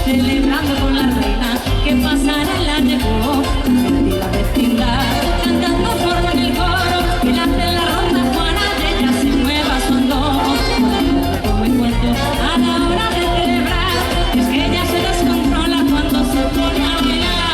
celebrando con la reina que pasarela llegó, vestida vestida, cantando forma en el coro, que la hace la ronda Juana, y ella se mueva su andojo, como el cuento a la hora de celebrar, es que ella se descontrola cuando se pone a bailar.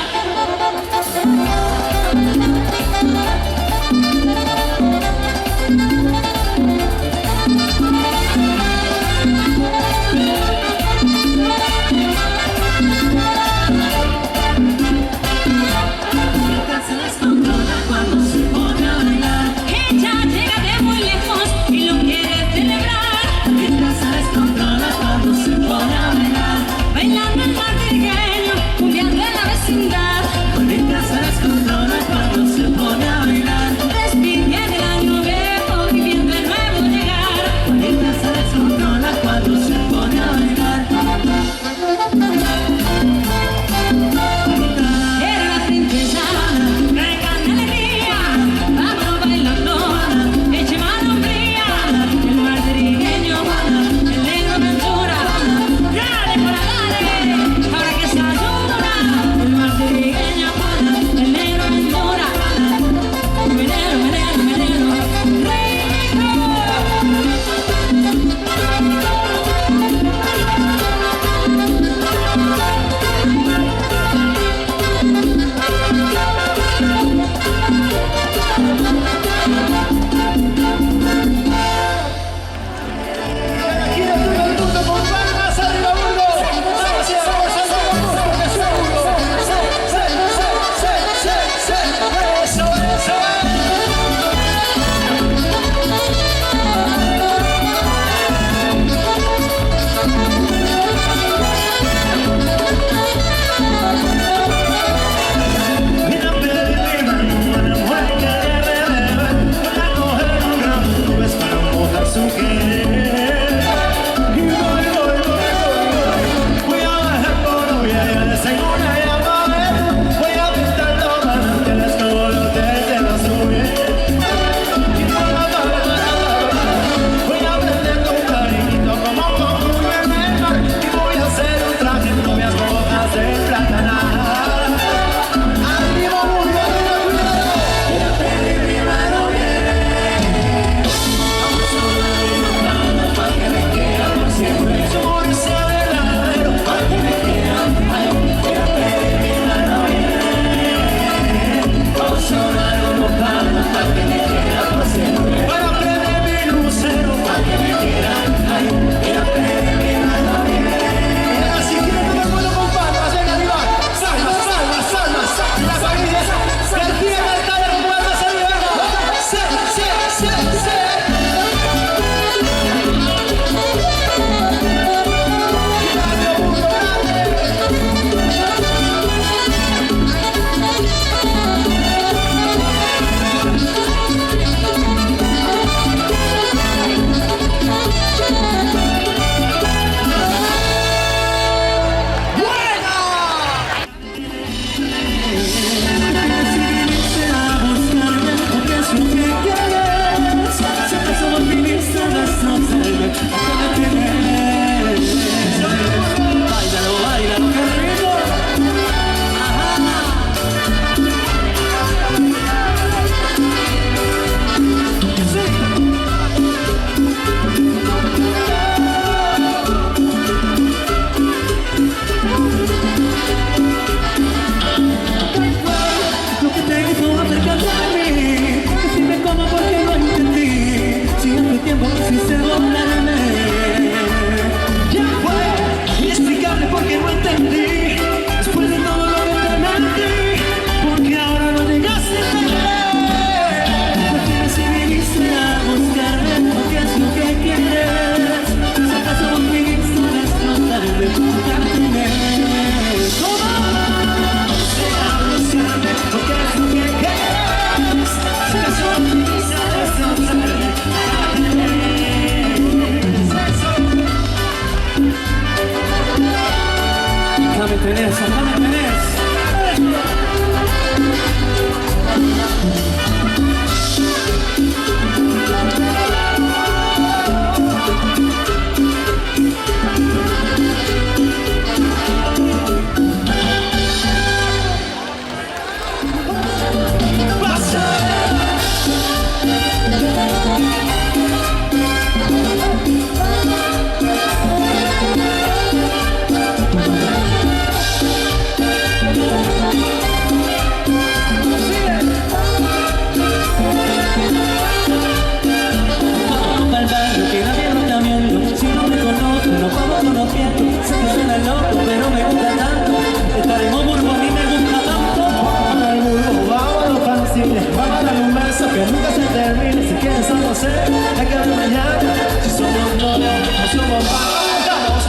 somos panas,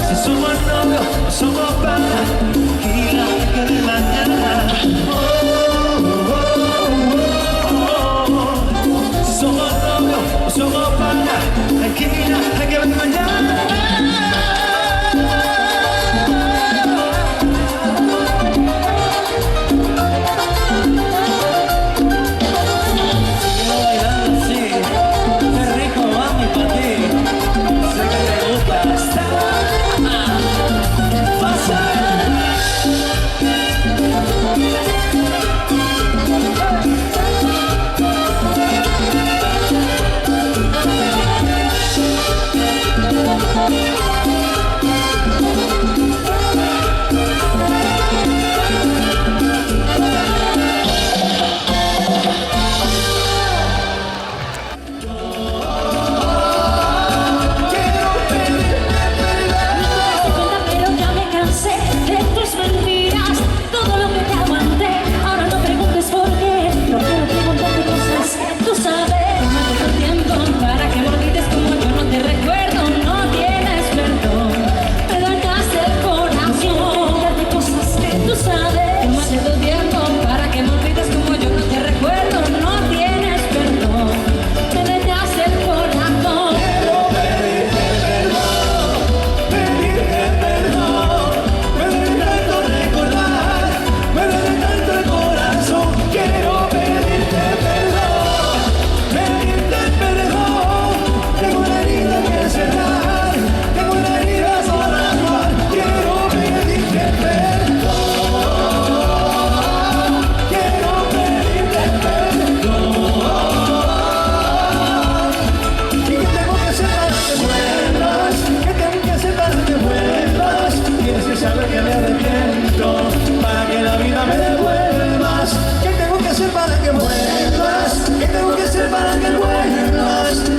si somos novios o somos panas, tranquila que de mañana. Si somos novios o somos panas, tranquila que de mañana.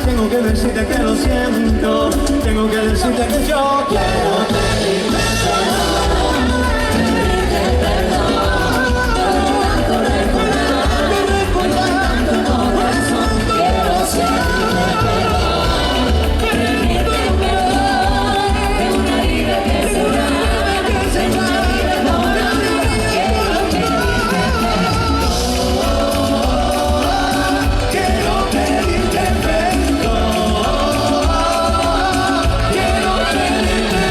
Tengo que decirte que lo siento, tengo que decirte que yo quiero pedirte perdón, pedirte perdón, tanto recordar, tanto corazón, quiero sentirte perdón, pedirte perdón, es una herida que se va, es una herida ahora, quiero pedirte perdón, quiero pedirte perdón. Quiero pedirte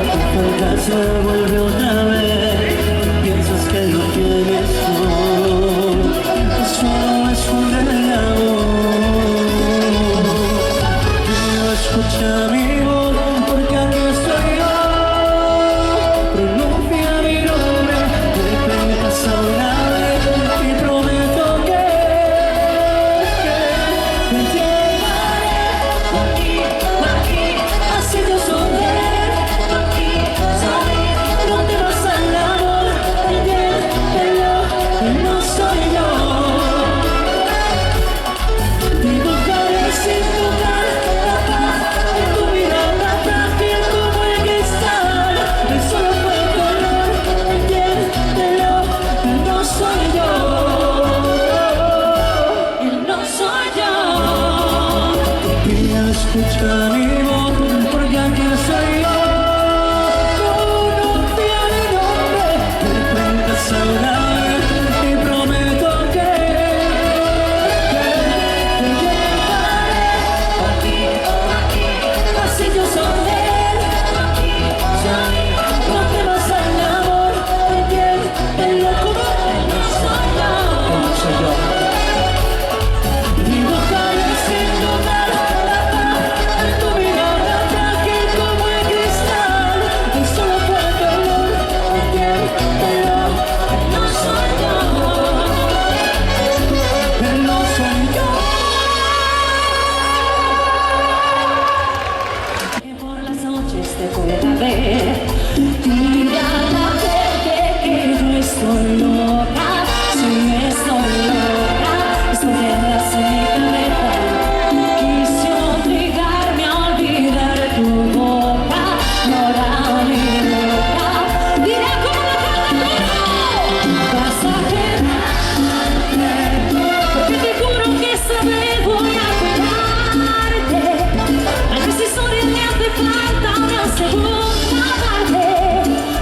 tu fantasma vuelve otra vez. Piensas que lo tienes todo, solo es un relajo. Pero escucha mi voz, porque aquí estoy yo. Pronuncia mi nombre, te pegas a una vez y prometo que te llevaré aquí, así te sonré. Aquí, salir, no te vas al amor, entiéndelo, no soy yo. Dibujaré sin dudar la paz en tu mirada, frágil como el cristal. Es solo fue color, entiéndelo, no soy yo. Él no soy yo. Mira, escucha mi voz, porque aquí soy yo. Pronuncia mi nombre, te cuentas ahora y prometo que te llevaré Aquí, así yo soy él. aquí, salir, No te vas al amor, entiéndelo como Él no soy yo. soy yo. Dibujaré sin dudar la paz en tu mirada, frágil como el cristal. Y solo fue dolor, entiéndelo. No soy yo. Él no soy yo. Que por las noches te pueda ver. Mira la gente que yo estoy loca. Si estoy loca, estoy guerras en mi cabeza. Quise obligarme a olvidar tu boca. Y ahora mi boca dirá como la canta vas a quedarte. Porque te juro que esta vez voy a cuidarte. A mis historias me hace falta una segunda parte.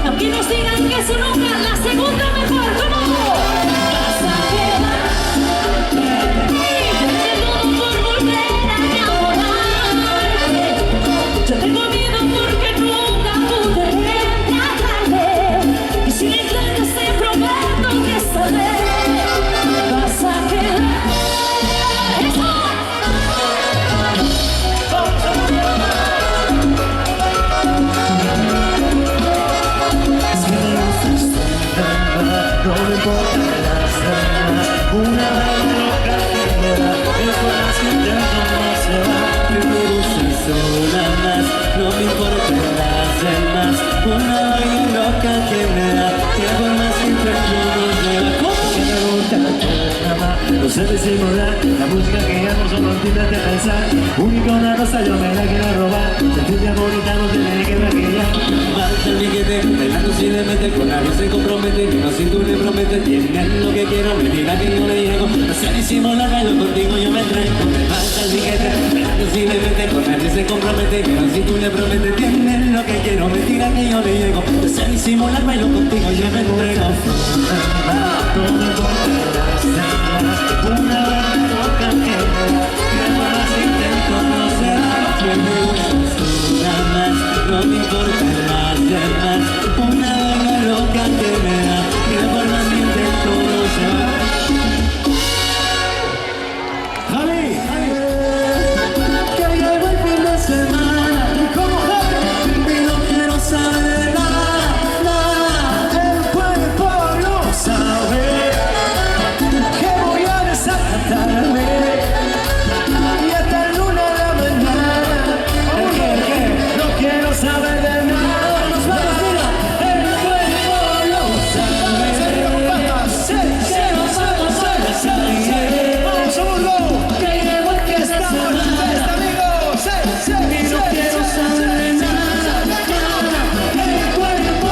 Aunque nos digan que eso nunca, la segunda mejor. ¿Cómo? Vas a quedarte. Yo tengo por volver a enamorarte. Yo tengo miedo porque nunca pude entrarle. Y si me entregas te prometo que esta vez vas a quedar. ¡Eso! Si me gustas tanto, no me importan las demás. Una vaina loca que me da, es por más que intento no se va. Que me gustes una más, no me importan las demás. Una vaina loca que me da, que por más que intento no se va. Que me gusta tu mamá, no sé disimular. La música que amo solo entiendes de pensar. Única una rosa yo me la quiero robar. Sentirte bonita no tiene que maquillar. Falta el piquete, bailando sin le mete, con nadie se compromete, que no si tú le prometes, tienes lo que quiero, me dirá que no le llego, no sé disimular, bailo contigo yo me traigo. Falta el piquete, bailando sin le mete, con nadie se compromete, que no si tú le prometes, tienes lo que quiero, me dirá que yo le llego, no sé disimular, bailo contigo yo me traigo. No me importa las demás, una vez loca que más intento no será, que me gustas una más, no me importa las demás, una vaina loca que me da, que por más intento no se va. Javi, que llegó el fin de semana, como Javi, y no quiero saber de nada, el cuerpo no sabe que voy a desacatarme. Y hasta la luna de la mañana, no quiero saber de nada. Nos vamos, mira, el cuerpo lo sabe. Vamos, segundo. Que llegó el fin de semana, y no quiero saber de nada. El cuerpo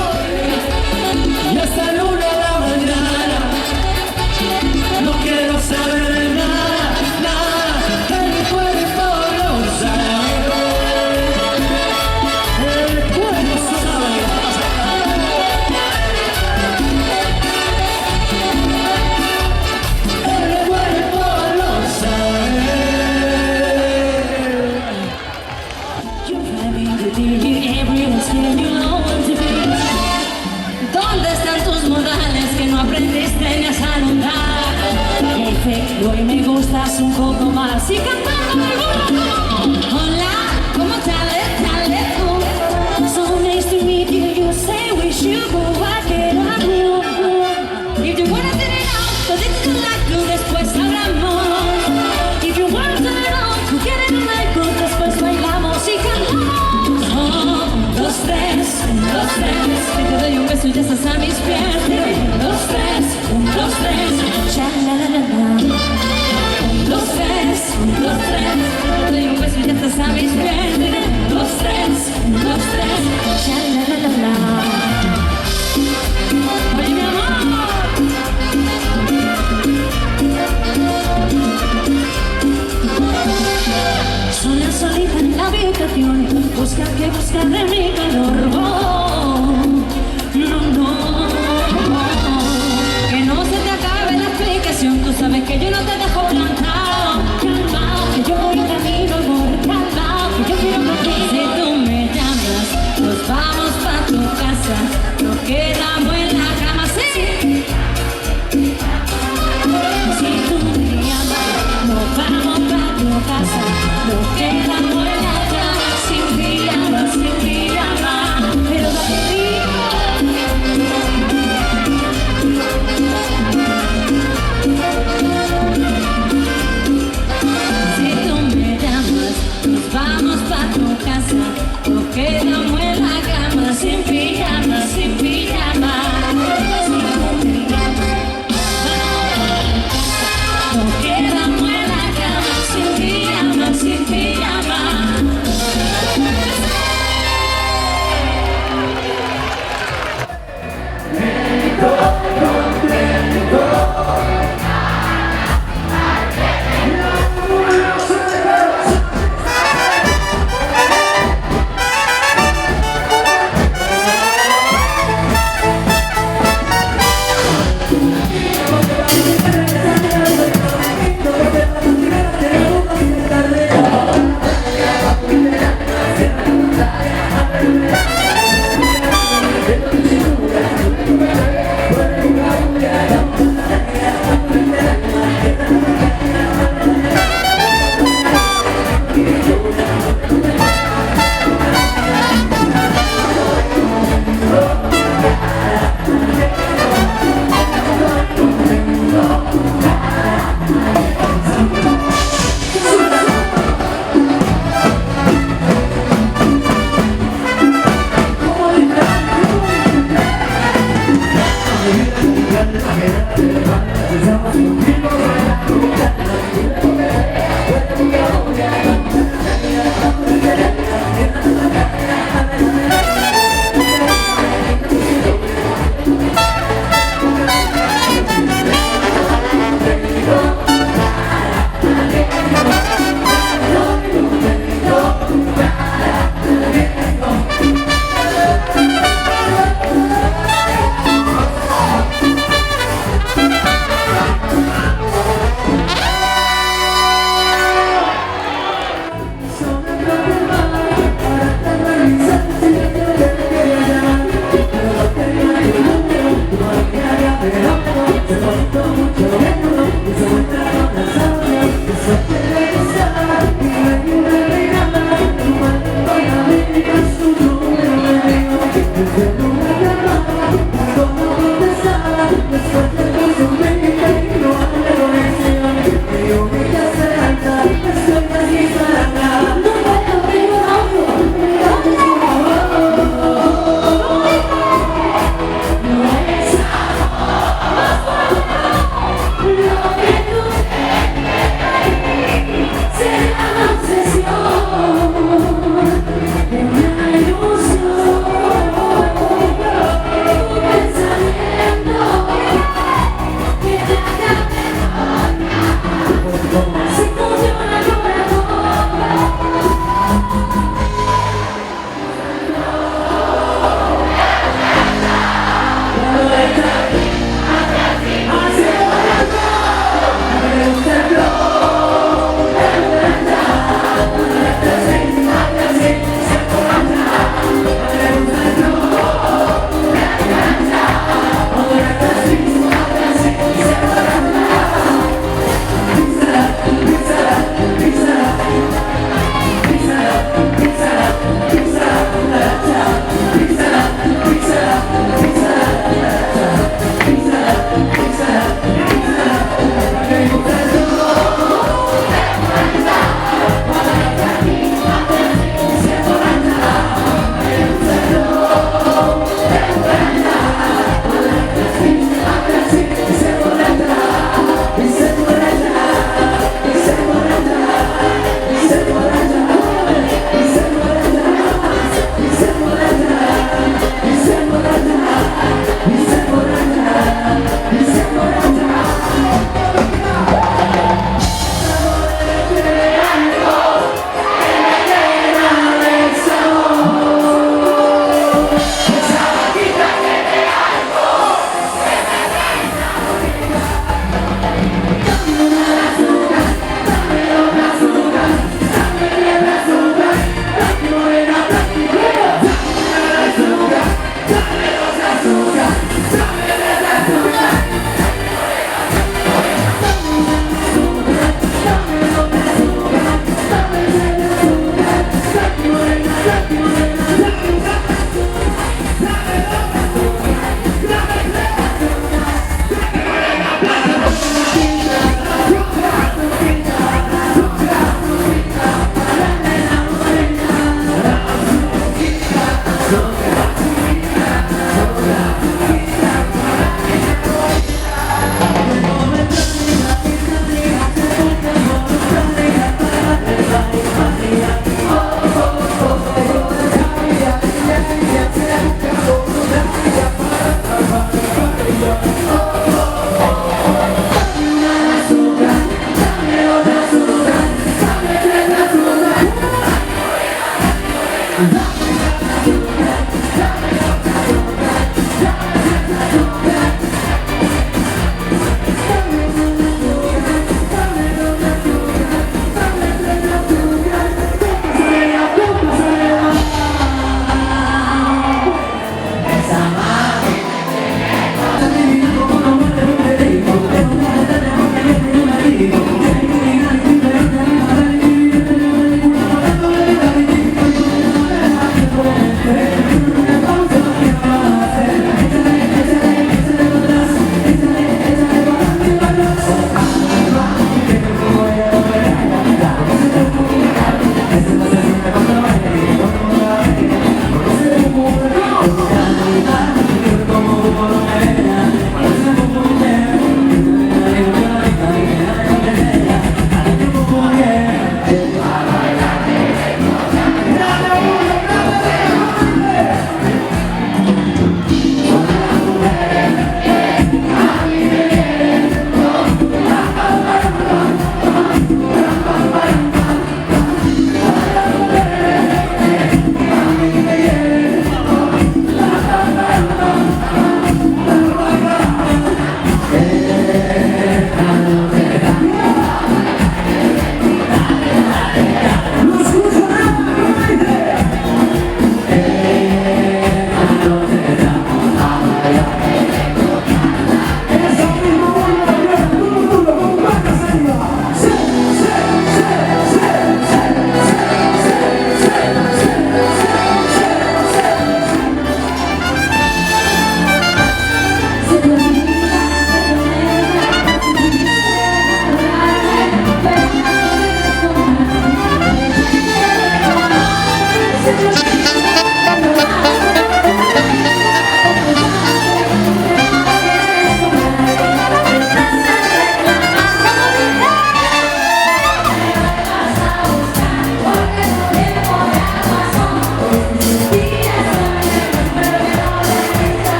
y hasta la luna de la mañana, no quiero saber de nada. El cuerpo lo sabe. El cuerpo sabe. El cuerpo lo sabe. You're having to do everyone's feeling you know. perfecto y me gustas un poco más. Y cantando el burro. Hola, ¿cómo sale tú? So nice to meet you, you say we should go back it up. If you wanna turn it on, todito like tú, después hablamos. If you wanna turn it on, tú quieres un like, después bailamos y cantamos. Oh, 1, 2, 3, 1, 2, 3, que te doy un beso y ya estás a mis pies. 1, 2, 3, 1, 2, 3, cha la la la la. 1, 2, 3, 1, 2, 3, que te doy un beso y ya estás a mis pies. 1, 2, 3, 1, 2, 3, cha la la la la. Oye mi amor. Sola solita en la habitación, busca que busca de mi calor. Oh, no, no, que no se te acabe la explicación. Tú sabes que yo no te dejo plantado. Calmao, que yo voy camino, amor. Calmao, que yo quiero contigo. Si tú me llamas, nos vamos pa' tu casa. Nos quedamos en la cama, sí. Si tú me llamas, nos vamos pa' tu casa. Nos quedamos en la cama, sin pijama, pero dale rico. Si tú me llamas, nos vamos pa' tu casa. Nos quedamos en la cama, sin pijama, sin pijama. Si tú me llamas, nos quedamos en la cama, sin pijama, sin pijama.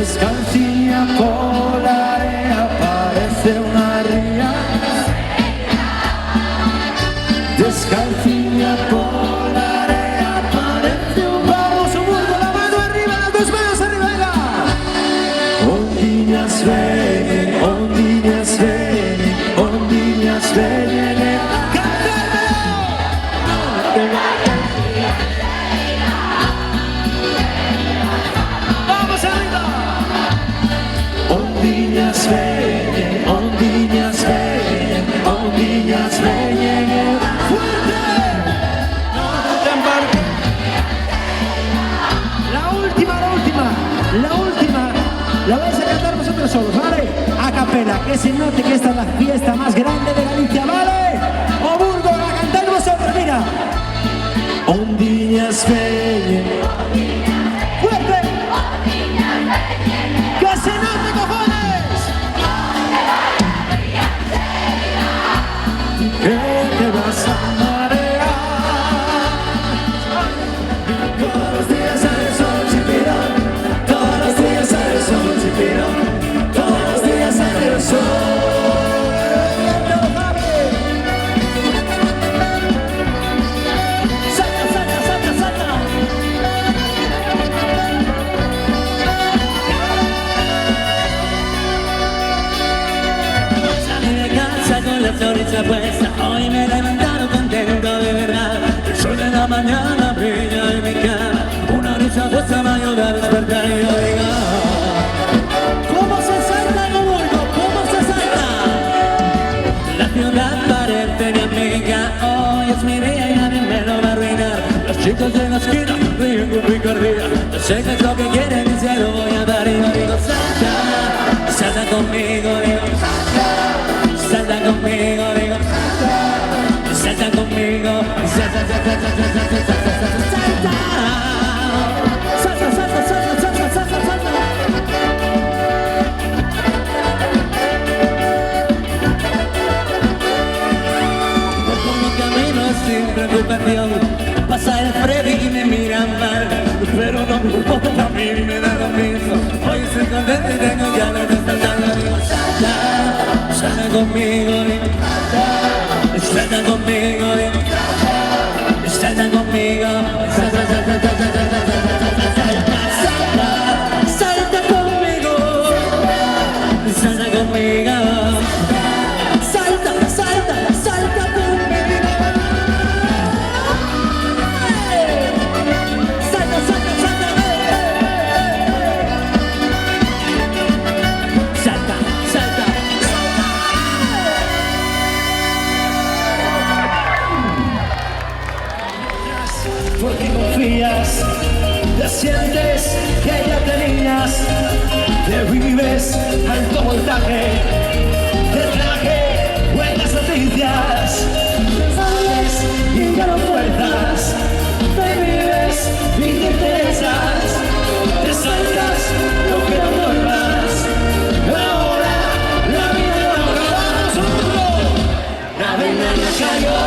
Descalcilla por la arena, parece una ría. Descalcilla por la arena, parece un... Vamos, Oburgo, la mano arriba, las dos manos arriba, venga. Ondiñas vienen, ondiñas vienen, ondiñas vienen. ¡Vamos arriba! Ondiñas vienen, ondiñas vienen, ondiñas vienen. ¡Fuerte! No te embarques. La última, la vais a cantar vosotros solos, ¿vale? A capela, que se note que esta es la fiesta más grande de Galicia, ¿vale? Oburgo, la cantáis vosotros, mira. Ondiñas vienen. ¡Fuerte! ¡Que se note, cojones! Que te vas a marear. Todos los días sale el sol, chipirón. Todos los días sale el sol, chipirón. Todos los días sale el sol. Salta, salta, salta, salta. Salí de casa con la sonrisa puesta, hoy me he levantado contento de verdad. El sol de la mañana brilla en mi cara, una risa puesta me ayuda a despertar y yo digo: ¿cómo se salta, Oburgo? ¿Cómo se salta? La ciudad parece mi amiga, hoy es mi día y nadie me lo va a arruinar. Los chicos de la esquina ríen con picardía, yo sé que es lo que quieren y se lo voy a dar y yo digo: salta, salta conmigo, digo salta conmigo, digo salta conmigo, salta, salta, salta, salta, salta, salta, salta, salta, salta, salta, salta. Voy por mi camino sin preocupación, pasa el Freddy y me miran mal, pero no me importa, a mí me da lo mismo. Hoy estoy contento y tengo ganas de saltar, digo salta, salta conmigo, digo salta conmigo, salta conmigo, salta, salta, salta, salta, salta, salta conmigo, salta conmigo, salta, salta, salta conmigo, salta, salta, salta, salta, salta. Porque confías, te sientes que ya tenías, te vives alto voltaje, te traje buenas noticias, te sales y ya no fuerzas, te vives y te interesas, te saltas, no quiero vuelvas, ahora la vida no acabamos juntos, la vena ya cayó.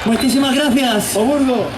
Muchísimas gracias. Oburgo.